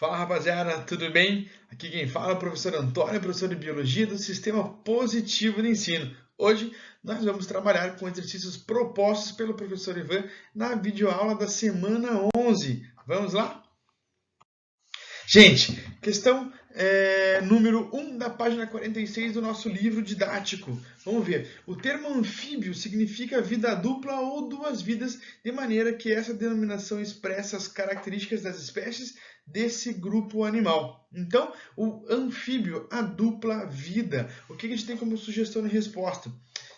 Fala rapaziada, tudo bem? Aqui quem fala é o professor Antônio, professor de Biologia do Sistema Positivo de Ensino. Hoje nós vamos trabalhar com exercícios propostos pelo professor Ivan na videoaula da semana 11. Vamos lá? Gente, questão número 1 da página 46 do nosso livro didático. Vamos ver. O termo anfíbio significa vida dupla ou duas vidas, de maneira que essa denominação expressa as características das espécies desse grupo animal. Então, o anfíbio, a dupla vida. O que a gente tem como sugestão de resposta?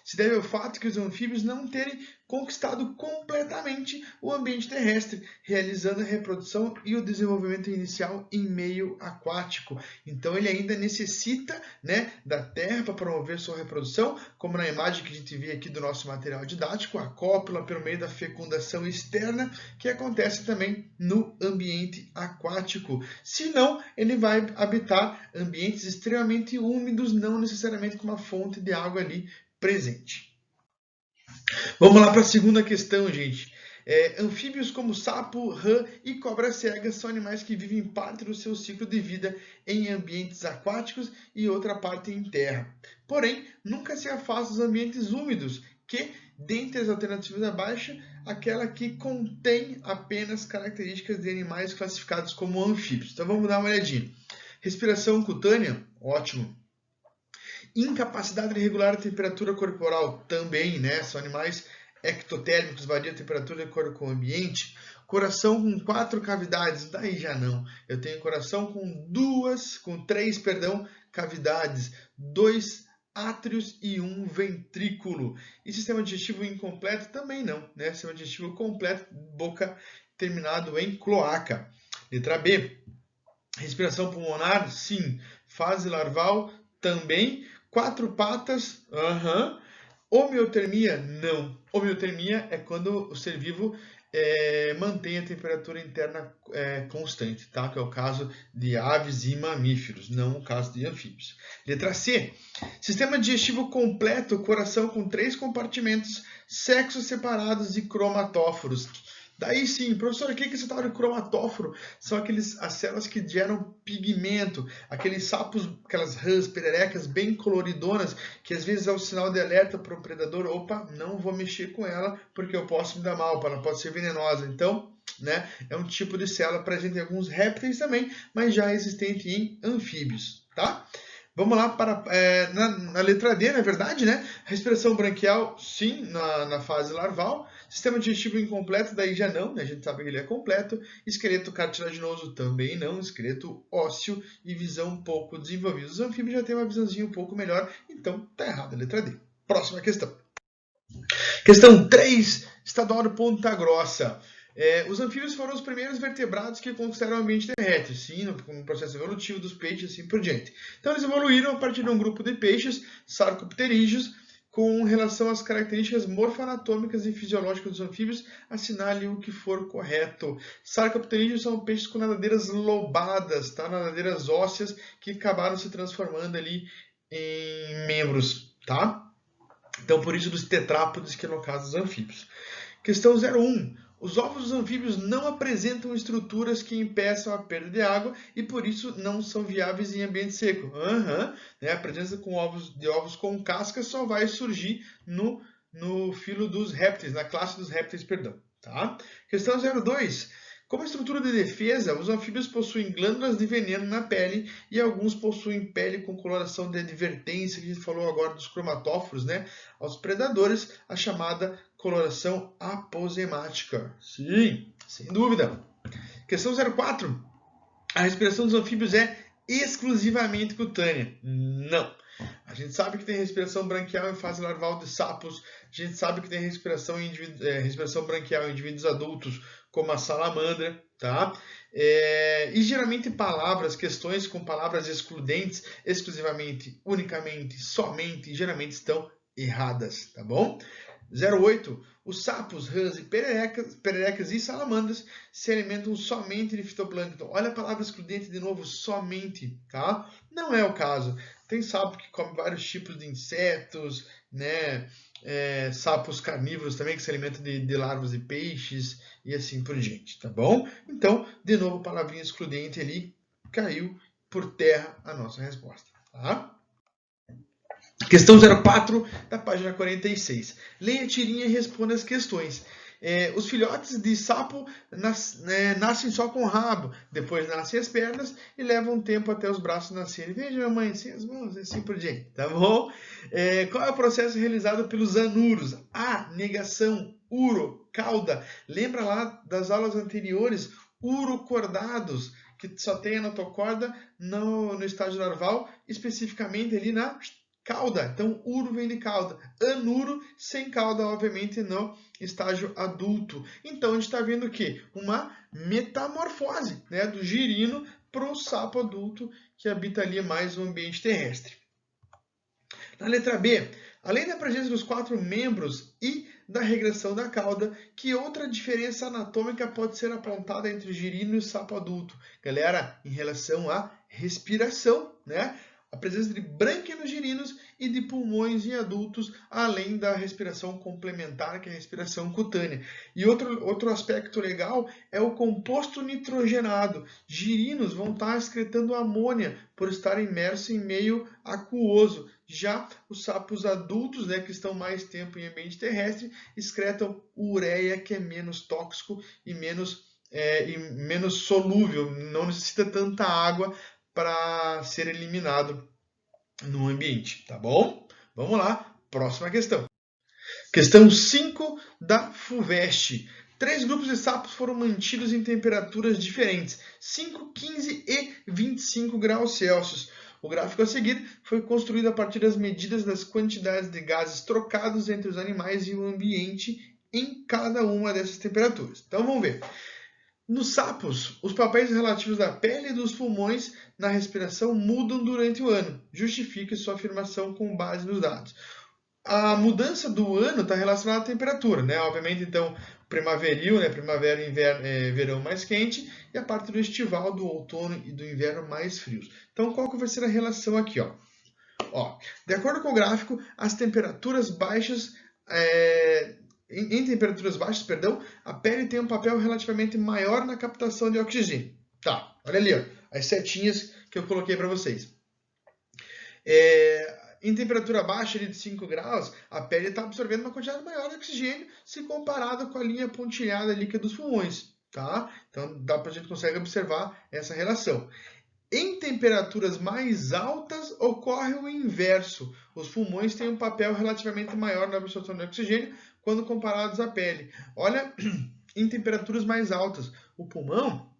Se deve ao fato que os anfíbios não terem conquistado completamente o ambiente terrestre, realizando a reprodução e o desenvolvimento inicial em meio aquático. Então ele ainda necessita, da terra para promover sua reprodução, como na imagem que a gente vê aqui do nosso material didático, a cópula pelo meio da fecundação externa, que acontece também no ambiente aquático. Senão, ele vai habitar ambientes extremamente úmidos, não necessariamente com uma fonte de água ali presente. Vamos lá para a segunda questão, gente. Anfíbios como sapo, rã e cobra cega são animais que vivem parte do seu ciclo de vida em ambientes aquáticos e outra parte em terra. Porém, nunca se afasta dos ambientes úmidos, que, dentre as alternativas abaixo, aquela que contém apenas características de animais classificados como anfíbios. Então vamos dar uma olhadinha. Respiração cutânea, ótimo. Incapacidade de regular a temperatura corporal, também, né? São animais ectotérmicos, variam a temperatura de acordo com o ambiente. Coração com 4 cavidades, daí já não. Eu tenho coração com 3 cavidades, 2 átrios e 1 ventrículo. E sistema digestivo incompleto também não, né? Sistema digestivo completo, boca terminado em cloaca. Letra B. Respiração pulmonar, sim. Fase larval, também. 4 patas, Homeotermia, não. Homeotermia é quando o ser vivo mantém a temperatura interna constante, tá? Que é o caso de aves e mamíferos, não o caso de anfíbios. Letra C. Sistema digestivo completo, coração com 3 compartimentos, sexos separados e cromatóforos. Daí sim, professor, o que é esse tal de cromatóforo? São as células que geram pigmento, aqueles sapos, aquelas rãs, pererecas bem coloridonas, que às vezes é o sinal de alerta para o predador, opa, não vou mexer com ela porque eu posso me dar mal, ela pode ser venenosa. Então, é um tipo de célula presente em alguns répteis também, mas já existente em anfíbios, tá? Vamos lá para na letra D, na verdade, né? Respiração branquial, sim, na fase larval. Sistema digestivo incompleto, daí já não, né? A gente sabe que ele é completo. Esqueleto cartilaginoso também não. Esqueleto ósseo e visão um pouco desenvolvida. Os anfíbios já têm uma visãozinha um pouco melhor, então tá errado a letra D. Próxima questão. Questão 3, estadual de Ponta Grossa. Os anfíbios foram os primeiros vertebrados que conquistaram o ambiente terrestre, sim, no processo evolutivo dos peixes e assim por diante. Então eles evoluíram a partir de um grupo de peixes sarcopterídeos com relação às características morfoanatômicas e fisiológicas dos anfíbios, assinale o que for correto. Sarcopterídeos são peixes com nadadeiras lobadas, tá? Nadadeiras ósseas que acabaram se transformando ali em membros, tá? Então, por isso dos tetrápodes, que é no caso dos anfíbios. Questão 01. Os ovos dos anfíbios não apresentam estruturas que impeçam a perda de água e, por isso, não são viáveis em ambiente seco. A presença de ovos com casca só vai surgir no filo dos répteis, na classe dos répteis, perdão. Tá? Questão 02. Como estrutura de defesa, os anfíbios possuem glândulas de veneno na pele e alguns possuem pele com coloração de advertência, que a gente falou agora dos cromatóforos, né? Aos predadores, a chamada coloração aposemática. Sim, sem dúvida. Questão 04. A respiração dos anfíbios é exclusivamente cutânea? Não. A gente sabe que tem respiração branquial em fase larval de sapos. A gente sabe que tem respiração branquial em indivíduos adultos, como a salamandra, tá? E geralmente questões com palavras excludentes, exclusivamente, unicamente, somente, geralmente estão erradas, tá bom? 08. Os sapos, rãs e pererecas e salamandras se alimentam somente de fitoplâncton. Olha a palavra excludente de novo, somente, tá? Não é o caso. Tem sapo que come vários tipos de insetos, né? Sapos carnívoros também, que se alimentam de larvas de peixes e assim por diante, tá bom? Então, de novo, palavrinha excludente ali, caiu por terra a nossa resposta, tá? Questão 04 da página 46. Leia a tirinha e responda as questões. Os filhotes de sapo nascem só com o rabo, depois nascem as pernas e levam um tempo até os braços nascerem. Veja, mamãe, sem as mãos, assim por diante, tá bom? Qual é o processo realizado pelos anuros? A. Negação. Uro. Cauda. Lembra lá das aulas anteriores? Urocordados, que só tem a notocorda no estágio larval, especificamente ali na cauda. Então, uro vem de cauda. Anuro, sem cauda, obviamente, no estágio adulto. Então, a gente está vendo o quê? Uma metamorfose, né, do girino para o sapo adulto que habita ali mais o ambiente terrestre. Na letra B, além da presença dos 4 membros e da regressão da cauda, que outra diferença anatômica pode ser apontada entre o girino e o sapo adulto? Galera, em relação à respiração, né? A presença de brânquia nos girinos e de pulmões em adultos, além da respiração complementar, que é a respiração cutânea. E outro aspecto legal é o composto nitrogenado. Girinos vão estar excretando amônia por estar imersos em meio aquoso. Já os sapos adultos, né, que estão mais tempo em ambiente terrestre, excretam ureia, que é menos tóxico e menos solúvel, não necessita tanta água para ser eliminado no ambiente, tá bom? Vamos lá, próxima questão. Questão 5 da FUVEST. 3 grupos de sapos foram mantidos em temperaturas diferentes, 5, 15 e 25 graus Celsius. O gráfico a seguir foi construído a partir das medidas das quantidades de gases trocados entre os animais e o ambiente em cada uma dessas temperaturas. Então vamos ver. Nos sapos, os papéis relativos da pele e dos pulmões na respiração mudam durante o ano. Justifique sua afirmação com base nos dados. A mudança do ano está relacionada à temperatura, né? Obviamente, então, primaveril, né? Primavera, inverno, verão mais quente, e a parte do estival, do outono e do inverno mais frios. Então, qual que vai ser a relação aqui, ó? De acordo com o gráfico, as temperaturas baixas... Em temperaturas baixas, a pele tem um papel relativamente maior na captação de oxigênio. Tá, olha ali, ó, as setinhas que eu coloquei para vocês. Em temperatura baixa, ali de 5 graus, a pele está absorvendo uma quantidade maior de oxigênio se comparado com a linha pontilhada ali que é dos pulmões. Tá? Então, a gente consegue observar essa relação. Em temperaturas mais altas, ocorre o inverso. Os pulmões têm um papel relativamente maior na absorção de oxigênio quando comparados à pele. Olha, em temperaturas mais altas, o pulmão,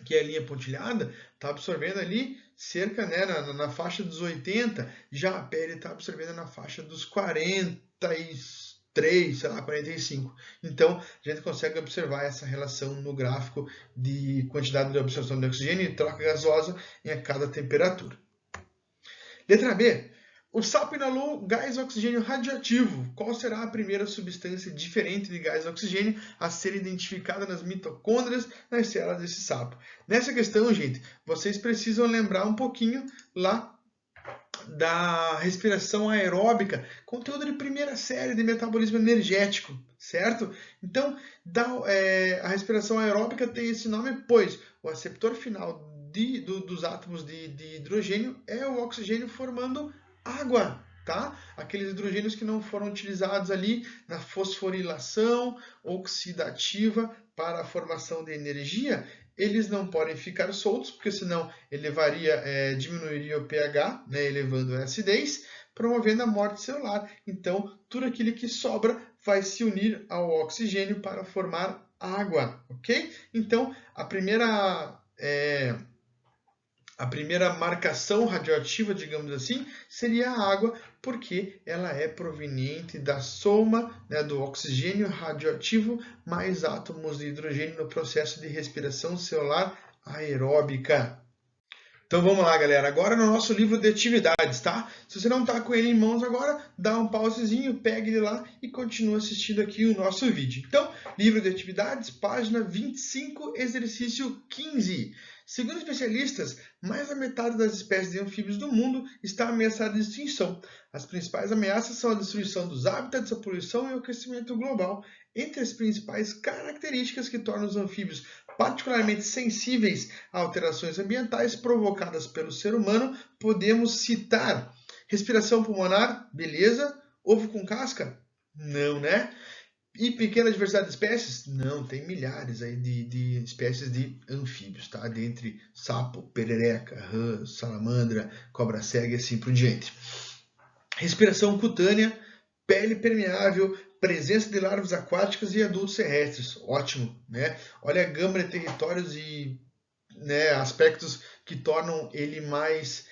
que é a linha pontilhada, está absorvendo ali cerca, né, na faixa dos 80, já a pele está absorvendo na faixa dos 43, sei lá, 45. Então, a gente consegue observar essa relação no gráfico de quantidade de absorção de oxigênio e troca gasosa em cada temperatura. Letra B. O sapo inalou gás oxigênio radioativo. Qual será a primeira substância diferente de gás oxigênio a ser identificada nas mitocôndrias nas células desse sapo? Nessa questão, gente, vocês precisam lembrar um pouquinho lá da respiração aeróbica, conteúdo de primeira série de metabolismo energético, certo? Então, a respiração aeróbica tem esse nome, pois o aceptor final dos átomos de hidrogênio é o oxigênio formando água, tá? Aqueles hidrogênios que não foram utilizados ali na fosforilação oxidativa para a formação de energia, eles não podem ficar soltos, porque senão diminuiria o pH, né, elevando a acidez, promovendo a morte celular. Então, tudo aquilo que sobra vai se unir ao oxigênio para formar água, ok? Então, a primeira marcação radioativa, digamos assim, seria a água, porque ela é proveniente da soma, né, do oxigênio radioativo mais átomos de hidrogênio no processo de respiração celular aeróbica. Então vamos lá, galera. Agora no nosso livro de atividades, tá? Se você não está com ele em mãos agora, dá um pausezinho, pegue ele lá e continua assistindo aqui o nosso vídeo. Então, livro de atividades, página 25, exercício 15. Segundo especialistas, mais da metade das espécies de anfíbios do mundo está ameaçada de extinção. As principais ameaças são a destruição dos hábitats, a poluição e o aquecimento global. Entre as principais características que tornam os anfíbios particularmente sensíveis a alterações ambientais provocadas pelo ser humano, podemos citar respiração pulmonar, beleza? Ovo com casca? Não, né? E pequena diversidade de espécies? Não, tem milhares aí de espécies de anfíbios, tá? Dentre sapo, perereca, rã, salamandra, cobra cega e assim por diante. Respiração cutânea, pele permeável, presença de larvas aquáticas e adultos terrestres. Ótimo, né? Olha a gama de territórios e, né, aspectos que tornam ele mais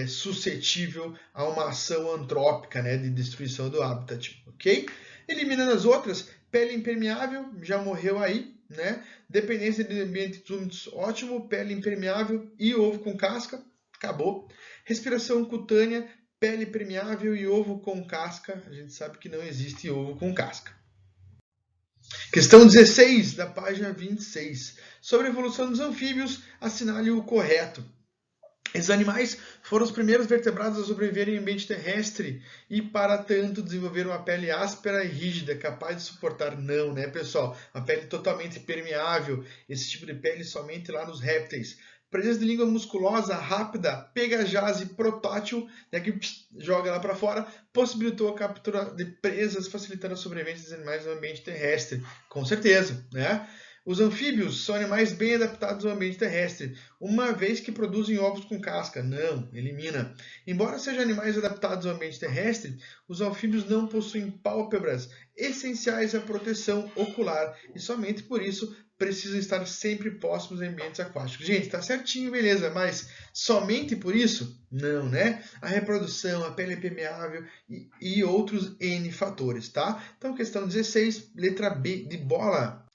suscetível a uma ação antrópica, né, de destruição do habitat, ok? Eliminando as outras, pele impermeável, já morreu aí, né? Dependência de ambientes úmidos, ótimo. Pele impermeável e ovo com casca, acabou. Respiração cutânea, pele permeável e ovo com casca, a gente sabe que não existe ovo com casca. Questão 16, da página 26. Sobre a evolução dos anfíbios, assinale o correto. Esses animais foram os primeiros vertebrados a sobreviverem em ambiente terrestre e, para tanto, desenvolveram uma pele áspera e rígida, capaz de suportar. Não, né, pessoal? Uma pele totalmente permeável. Esse tipo de pele somente lá nos répteis. Presença de língua musculosa, rápida, pegajosa e protátil, né, que joga lá para fora, possibilitou a captura de presas, facilitando a sobrevivência dos animais no ambiente terrestre. Com certeza, né? Os anfíbios são animais bem adaptados ao ambiente terrestre, uma vez que produzem ovos com casca. Não, elimina. Embora sejam animais adaptados ao ambiente terrestre, os anfíbios não possuem pálpebras essenciais à proteção ocular e somente por isso precisam estar sempre próximos a ambientes aquáticos. Gente, tá certinho, beleza, mas somente por isso? Não, né? A reprodução, a pele permeável e outros N fatores, tá? Então, questão 16, letra B de bola.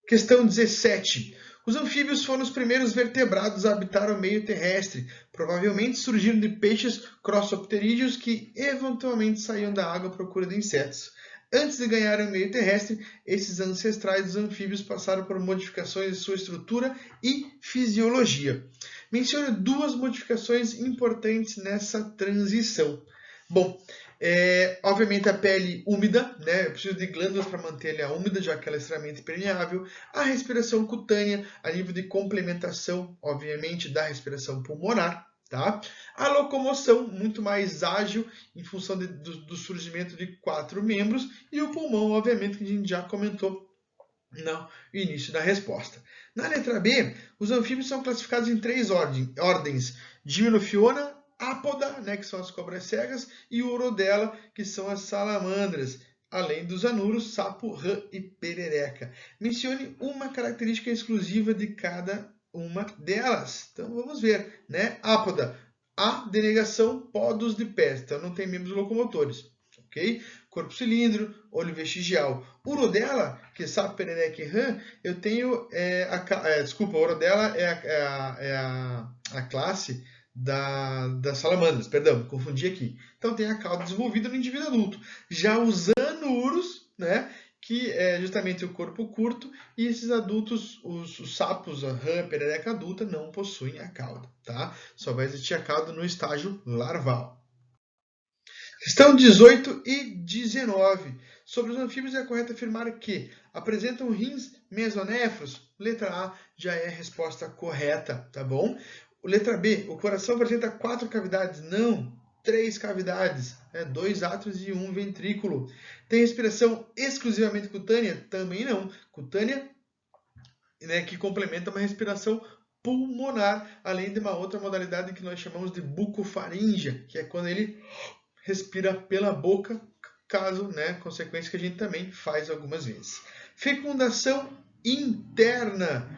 Questão 17. Os anfíbios foram os primeiros vertebrados a habitar o meio terrestre. Provavelmente surgiram de peixes crossopterídeos que eventualmente saíam da água à procura de insetos. Antes de ganharem o meio terrestre, esses ancestrais dos anfíbios passaram por modificações de sua estrutura e fisiologia. Mencione duas modificações importantes nessa transição. Bom, obviamente a pele úmida, né? Eu preciso de glândulas para manter ela úmida, já que ela é extremamente permeável. A respiração cutânea, a nível de complementação, obviamente, da respiração pulmonar. Tá? A locomoção, muito mais ágil, em função do surgimento de 4 membros. E o pulmão, obviamente, que a gente já comentou no início da resposta. Na letra B, os anfíbios são classificados em 3 ordens. Gymnophiona, Apoda, né, que são as cobras cegas, e Urodela, que são as salamandras, além dos anuros, sapo, rã e perereca. Mencione uma característica exclusiva de cada uma delas. Então vamos ver, né? Apoda, a denegação, podos de pés, então não tem membros locomotores. Okay? Corpo cilíndro, olho vestigial. Urodela, que é sapo, perereca e rã, eu tenho desculpa, Urodela é a classe das salamandras, perdão, confundi aqui. Então tem a cauda desenvolvida no indivíduo adulto. Já os anuros, né, que é justamente o corpo curto, e esses adultos, os sapos, a rã, a perereca adulta, não possuem a cauda, tá? Só vai existir a cauda no estágio larval. Questão 18 e 19. Sobre os anfíbios é correto afirmar que apresentam rins mesonéfros? Letra A já é a resposta correta, tá bom? Letra B, o coração apresenta 4 cavidades? Não, 3 cavidades, 2 átrios e 1 ventrículo. Tem respiração exclusivamente cutânea? Também não. Cutânea, né, que complementa uma respiração pulmonar, além de uma outra modalidade que nós chamamos de bucofaríngea, que é quando ele respira pela boca, caso, né, consequência que a gente também faz algumas vezes. Fecundação interna,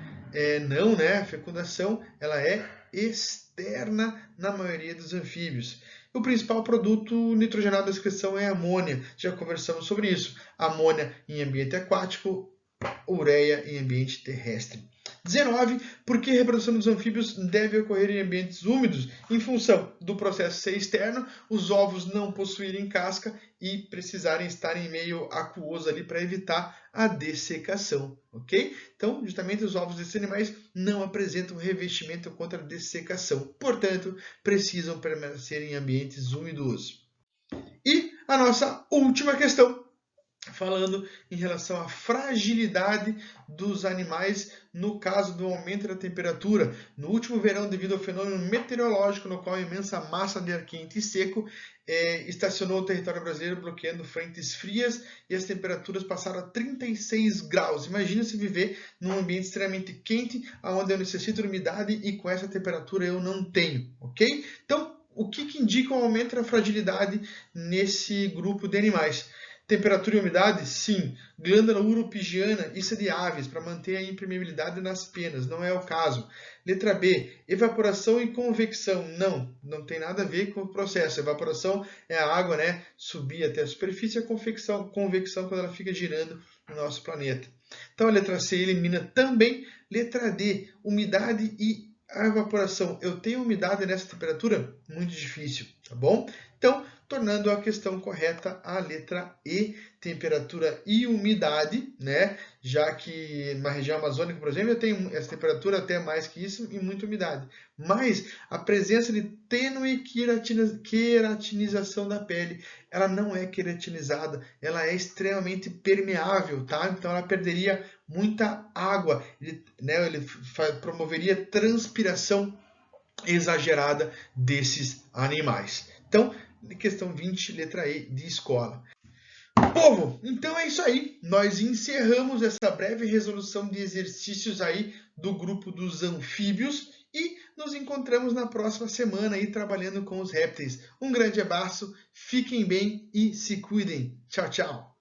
não, né? A fecundação ela é externa na maioria dos anfíbios. O principal produto nitrogenado da excreção é a amônia. Já conversamos sobre isso. Amônia em ambiente aquático, ureia em ambiente terrestre. 19. Por que a reprodução dos anfíbios deve ocorrer em ambientes úmidos? Em função do processo ser externo, os ovos não possuírem casca e precisarem estar em meio aquoso ali para evitar a dessecação, ok? Então, justamente os ovos desses animais não apresentam revestimento contra a dessecação, portanto, precisam permanecer em ambientes úmidos. E a nossa última questão, falando em relação à fragilidade dos animais no caso do aumento da temperatura. No último verão, devido ao fenômeno meteorológico no qual a imensa massa de ar quente e seco estacionou o território brasileiro, bloqueando frentes frias e as temperaturas passaram a 36 graus. Imagina se viver num ambiente extremamente quente, onde eu necessito de umidade e com essa temperatura eu não tenho, ok? Então, o que indica o aumento da fragilidade nesse grupo de animais? Temperatura e umidade? Sim. Glândula uropigiana, isso é de aves, para manter a impermeabilidade nas penas, não é o caso. Letra B, evaporação e convecção. Não tem nada a ver com o processo. A evaporação é a água, né, subir até a superfície, e a convecção quando ela fica girando no nosso planeta. Então a letra C elimina também. Letra D, umidade e a evaporação. Eu tenho umidade nessa temperatura? Muito difícil, tá bom? Então, tornando a questão correta a letra E, temperatura e umidade, né? Já que na região amazônica, por exemplo, eu tenho essa temperatura até mais que isso e muita umidade. Mas a presença de tênue queratinização da pele, ela não é queratinizada, ela é extremamente permeável, tá? Então ela perderia muita água, ele promoveria transpiração exagerada desses animais. Então, questão 20, letra E de escola. Povo, então é isso aí. Nós encerramos essa breve resolução de exercícios aí do grupo dos anfíbios e nos encontramos na próxima semana aí trabalhando com os répteis. Um grande abraço, fiquem bem e se cuidem. Tchau, tchau.